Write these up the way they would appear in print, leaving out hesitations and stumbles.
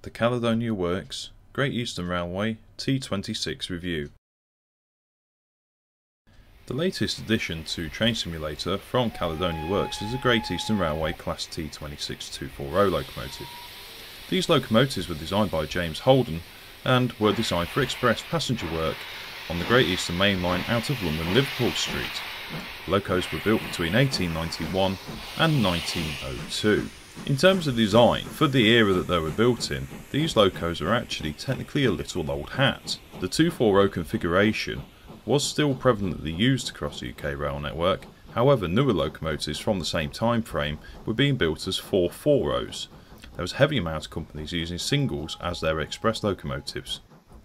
The Caledonia Works Great Eastern Railway T26 review. The latest addition to Train Simulator from Caledonia Works is the Great Eastern Railway Class T26 240 locomotive. These locomotives were designed by James Holden and were designed for express passenger work on the Great Eastern Main Line out of London Liverpool Street. Locos were built between 1891 and 1902. In terms of design, for the era that they were built in, these locos are actually technically a little old hat. The 240 configuration was still prevalently used across the UK rail network, however newer locomotives from the same time frame were being built as 440s. There was a heavy amount of companies using singles as their express locomotives.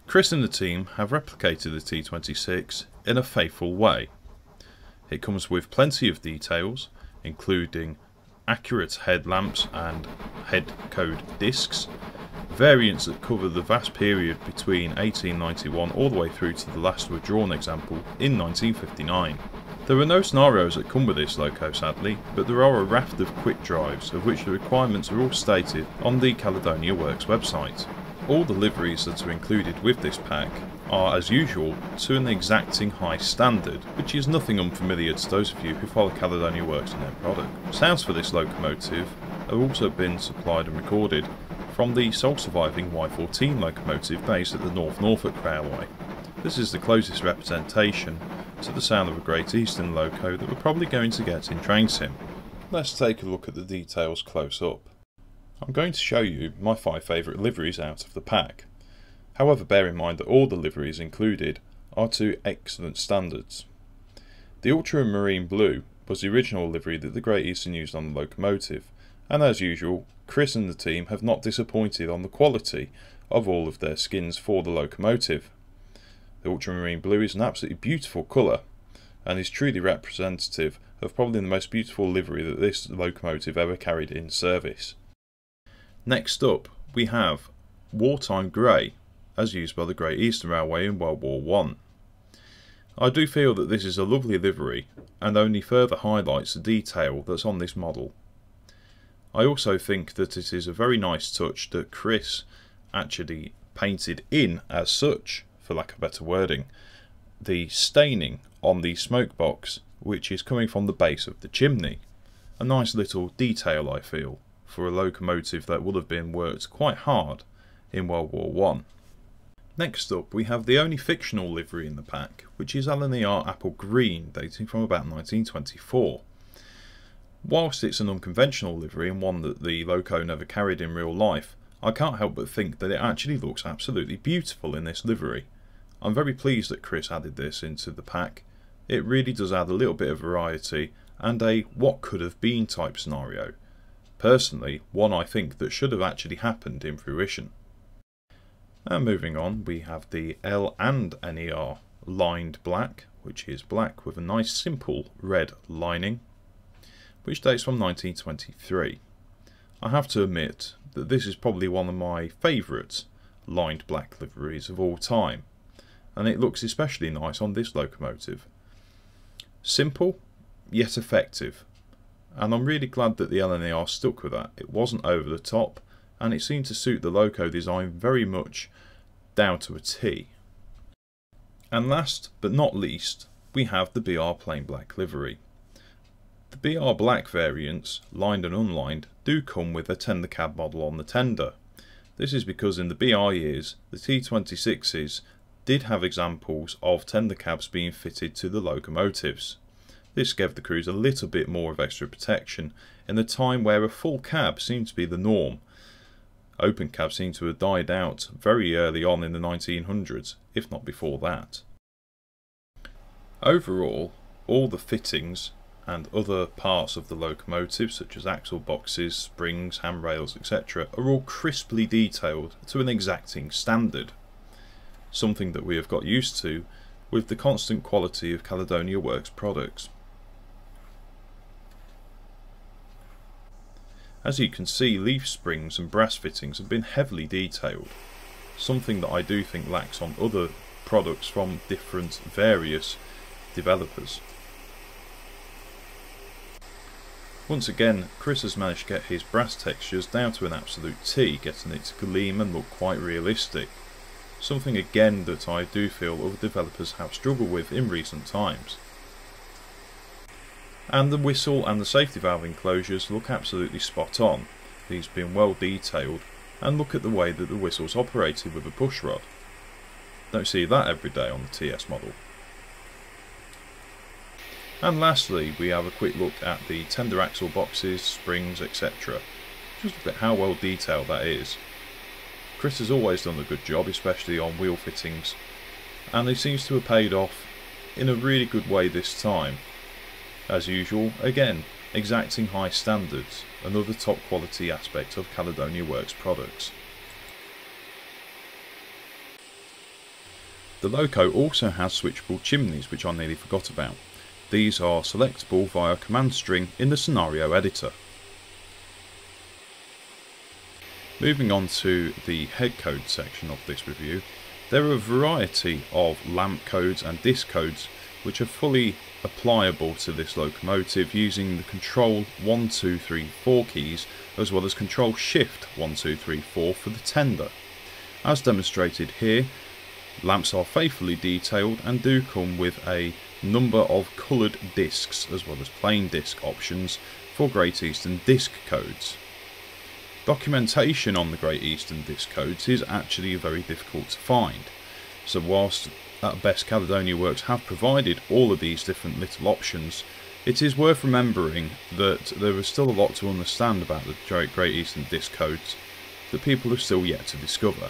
Chris and the team have replicated the T26 in a faithful way. It comes with plenty of details, including accurate headlamps and head code discs, variants that cover the vast period between 1891 all the way through to the last withdrawn example in 1959. There are no scenarios that come with this loco sadly, but there are a raft of quick drives of which the requirements are all stated on the Caledonia Works website. All the liveries that are included with this pack are, as usual, to an exacting high standard, which is nothing unfamiliar to those of you who follow Caledonia Works and their product. Sounds for this locomotive have also been supplied and recorded from the sole surviving Y14 locomotive based at the North Norfolk Railway. This is the closest representation to the sound of a Great Eastern loco that we're probably going to get in Train Sim. Let's take a look at the details close up. I'm going to show you my 5 favourite liveries out of the pack. However, bear in mind that all the liveries included are to excellent standards. The ultramarine blue was the original livery that the Great Eastern used on the locomotive, and as usual, Chris and the team have not disappointed on the quality of all of their skins for the locomotive. The ultramarine blue is an absolutely beautiful colour, and is truly representative of probably the most beautiful livery that this locomotive ever carried in service. Next up, we have wartime grey, as used by the Great Eastern Railway in World War I. I do feel that this is a lovely livery and only further highlights the detail that's on this model. I also think that it is a very nice touch that Chris actually painted in as such, for lack of better wording, the staining on the smoke box which is coming from the base of the chimney. A nice little detail, I feel, for a locomotive that would have been worked quite hard in World War I. Next up, we have the only fictional livery in the pack, which is LNER Apple Green, dating from about 1924. Whilst it's an unconventional livery and one that the loco never carried in real life, I can't help but think that it actually looks absolutely beautiful in this livery. I'm very pleased that Chris added this into the pack. It really does add a little bit of variety and a what could have been type scenario. Personally, one I think that should have actually happened in fruition. And moving on, we have the L and NER lined black, which is black with a nice simple red lining, which dates from 1923. I have to admit that this is probably one of my favourite lined black liveries of all time, and it looks especially nice on this locomotive. Simple, yet effective, and I'm really glad that the LNER stuck with that. It wasn't over the top, and it seemed to suit the loco design very much down to a T. And last but not least, we have the BR plain black livery. The BR black variants, lined and unlined, do come with a tender cab model on the tender. This is because in the BR years, the T26s did have examples of tender cabs being fitted to the locomotives. This gave the crews a little bit more of extra protection in a time where a full cab seemed to be the norm. Open cabs seem to have died out very early on in the 1900s, if not before that. Overall, all the fittings and other parts of the locomotive, such as axle boxes, springs, handrails, etc., are all crisply detailed to an exacting standard. Something that we have got used to with the constant quality of Caledonia Works products. As you can see, leaf springs and brass fittings have been heavily detailed, something that I do think lacks on other products from different various developers. Once again, Chris has managed to get his brass textures down to an absolute T, getting it to gleam and look quite realistic. Something again that I do feel other developers have struggled with in recent times. And the whistle and the safety valve enclosures look absolutely spot on, these being well detailed, and look at the way that the whistle's operated with a push rod. Don't see that every day on the TS model. And lastly, we have a quick look at the tender axle boxes, springs, etc. Just look at how well detailed that is. Chris has always done a good job, especially on wheel fittings, and it seems to have paid off in a really good way this time. As usual, again, exacting high standards, another top quality aspect of Caledonia Works products. The Loco also has switchable chimneys, which I nearly forgot about. These are selectable via command string in the scenario editor. Moving on to the head code section of this review, there are a variety of lamp codes and disc codes which are fully applicable to this locomotive using the control 1, 2, 3, 4 keys, as well as control shift 1, 2, 3, 4 for the tender. As demonstrated here, lamps are faithfully detailed and do come with a number of coloured discs as well as plain disc options for Great Eastern disc codes. Documentation on the Great Eastern disc codes is actually very difficult to find, so whilst at best Caledonia Works have provided all of these different little options, it is worth remembering that there is still a lot to understand about the Great Eastern disc codes that people have still yet to discover.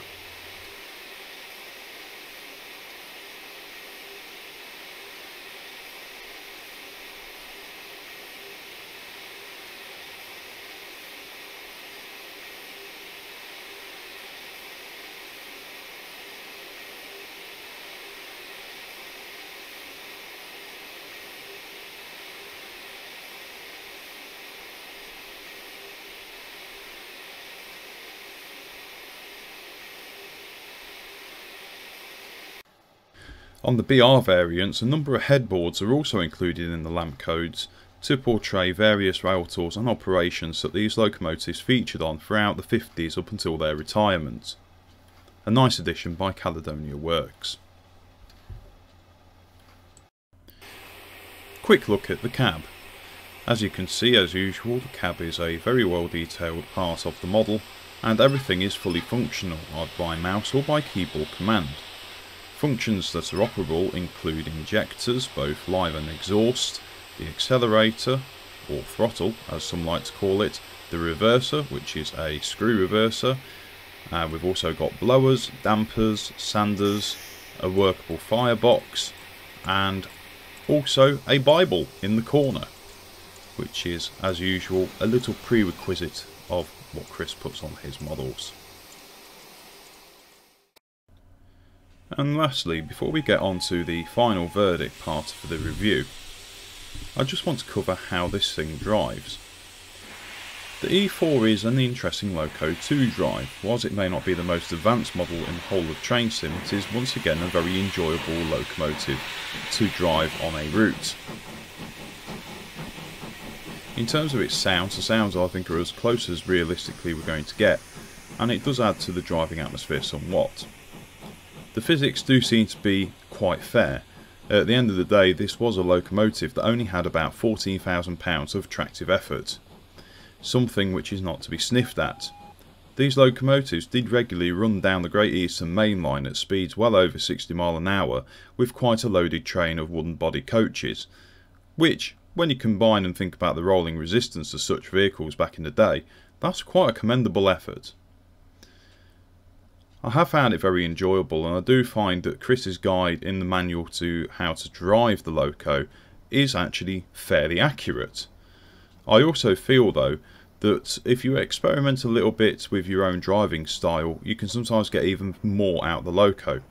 On the BR variants, a number of headboards are also included in the lamp codes to portray various rail tours and operations that these locomotives featured on throughout the 50s up until their retirement. A nice addition by Caledonia Works. Quick look at the cab. As you can see, as usual, the cab is a very well detailed part of the model, and everything is fully functional, either by mouse or by keyboard command. Functions that are operable include injectors, both live and exhaust, the accelerator, or throttle as some like to call it, the reverser, which is a screw reverser. We've also got blowers, dampers, sanders, a workable firebox, and also a Bible in the corner, which is, as usual, a little prerequisite of what Chris puts on his models. And lastly, before we get on to the final verdict part of the review, I just want to cover how this thing drives. The E4 is an interesting loco to drive. Whilst it may not be the most advanced model in the whole of train sim, it is once again a very enjoyable locomotive to drive on a route. In terms of its sounds, the sounds I think are as close as realistically we're going to get, and it does add to the driving atmosphere somewhat. The physics do seem to be quite fair. At the end of the day, this was a locomotive that only had about £14,000 of tractive effort, something which is not to be sniffed at. These locomotives did regularly run down the Great Eastern Main Line at speeds well over 60 miles an hour with quite a loaded train of wooden body coaches, which, when you combine and think about the rolling resistance of such vehicles back in the day, that's quite a commendable effort. I have found it very enjoyable, and I do find that Chris's guide in the manual to how to drive the loco is actually fairly accurate. I also feel though that if you experiment a little bit with your own driving style, you can sometimes get even more out of the loco.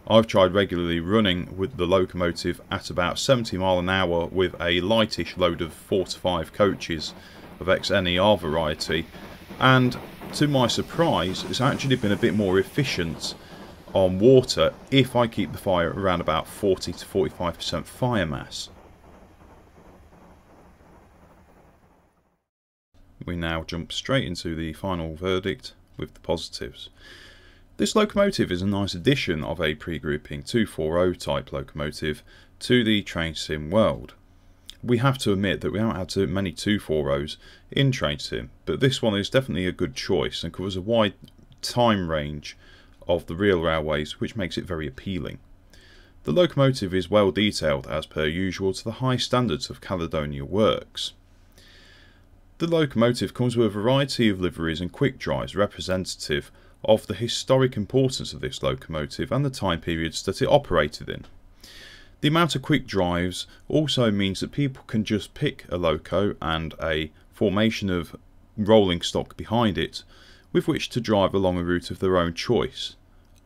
I've tried regularly running with the locomotive at about 70 miles an hour with a lightish load of 4 to 5 coaches of XNER variety, and to my surprise it's actually been a bit more efficient on water if I keep the fire around about 40 to 45% fire mass. we now jump straight into the final verdict with the positives. This locomotive is a nice addition of a pre-grouping 240 type locomotive to the train sim world. We have to admit that we haven't had too many 240s in train sim, but this one is definitely a good choice and covers a wide time range of the real railways, which makes it very appealing. The locomotive is well detailed as per usual to the high standards of Caledonia works. The locomotive comes with a variety of liveries and quick drives representative of the historic importance of this locomotive and the time periods that it operated in. The amount of quick drives also means that people can just pick a loco and a formation of rolling stock behind it with which to drive along a route of their own choice.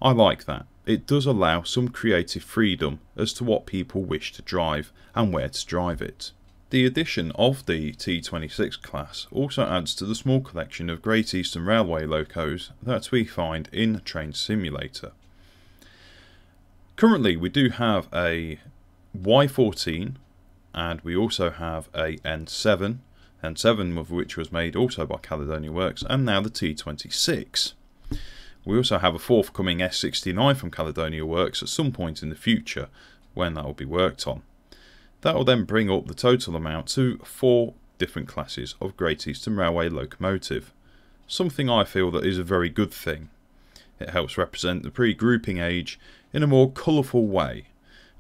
I like that. It does allow some creative freedom as to what people wish to drive and where to drive it. The addition of the T26 class also adds to the small collection of Great Eastern Railway locos that we find in Train Simulator. Currently we do have a Y14 and we also have a N7 of which was made also by Caledonia Works, and now the T26. We also have a forthcoming S69 from Caledonia Works at some point in the future when that will be worked on. That will then bring up the total amount to 4 different classes of Great Eastern Railway locomotive. Something I feel that is a very good thing. It helps represent the pre-grouping age in a more colourful way,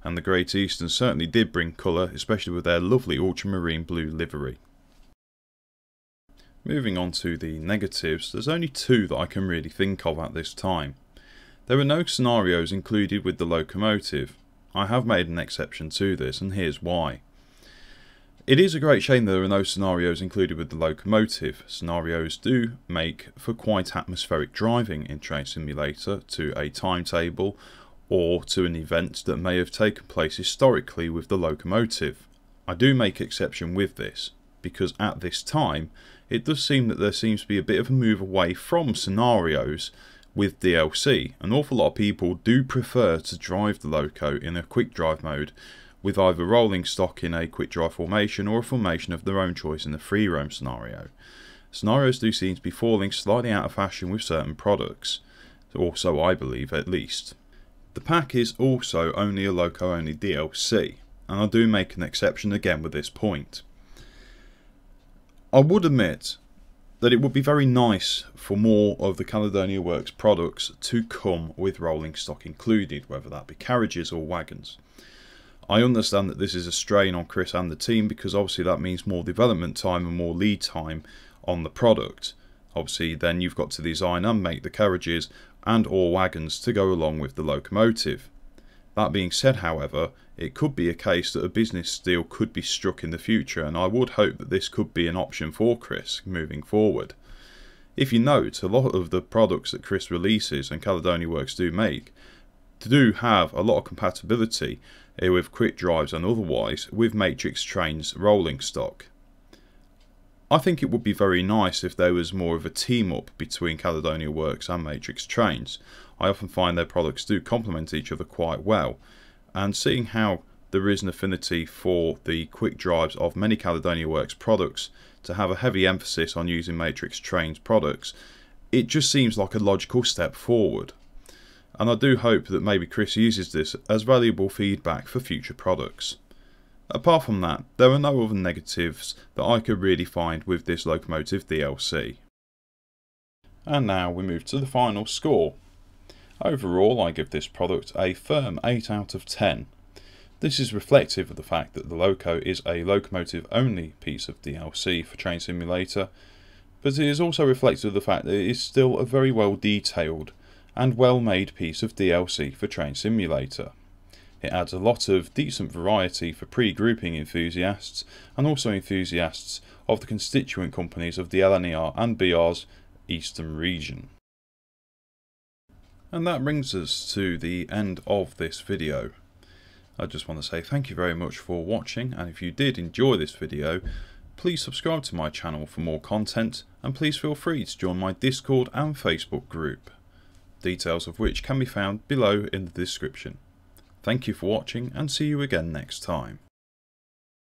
and the Great Eastern certainly did bring colour, especially with their lovely ultramarine blue livery. Moving on to the negatives, there's only 2 that I can really think of at this time. There are no scenarios included with the locomotive. I have made an exception to this, and here's why. It is a great shame there are no scenarios included with the locomotive. Scenarios do make for quite atmospheric driving in Train Simulator to a timetable or to an event that may have taken place historically with the locomotive. I do make exception with this because at this time it does seem that there seems to be a bit of a move away from scenarios with DLC. An awful lot of people do prefer to drive the loco in a quick drive mode with either rolling stock in a quick drive formation or a formation of their own choice in the free roam scenario. Scenarios do seem to be falling slightly out of fashion with certain products, or so I believe at least. The pack is also only a loco only DLC, and I do make an exception again with this point. I would admit that it would be very nice for more of the Caledonia Works products to come with rolling stock included, whether that be carriages or wagons. I understand that this is a strain on Chris and the team because obviously that means more development time and more lead time on the product. Obviously then you've got to design and make the carriages and or wagons to go along with the locomotive. That being said, however, it could be a case that a business deal could be struck in the future, and I would hope that this could be an option for Chris moving forward. If you note, a lot of the products that Chris releases and Caledonia Works do make do have a lot of compatibility with quick drives and otherwise with Matrix Trains rolling stock. I think it would be very nice if there was more of a team up between Caledonia Works and Matrix Trains. I often find their products do complement each other quite well, and seeing how there is an affinity for the quick drives of many Caledonia Works products to have a heavy emphasis on using Matrix Trains products, it just seems like a logical step forward. And I do hope that maybe Chris uses this as valuable feedback for future products. Apart from that, there are no other negatives that I could really find with this locomotive DLC. And now we move to the final score. Overall, I give this product a firm 8 out of 10. This is reflective of the fact that the loco is a locomotive only piece of DLC for Train Simulator, but it is also reflective of the fact that it is still a very well detailed and well made piece of DLC for Train Simulator. It adds a lot of decent variety for pre-grouping enthusiasts and also enthusiasts of the constituent companies of the LNER and BR's Eastern region. And that brings us to the end of this video. I just want to say thank you very much for watching, and if you did enjoy this video, please subscribe to my channel for more content, and please feel free to join my Discord and Facebook group, details of which can be found below in the description. Thank you for watching, and see you again next time.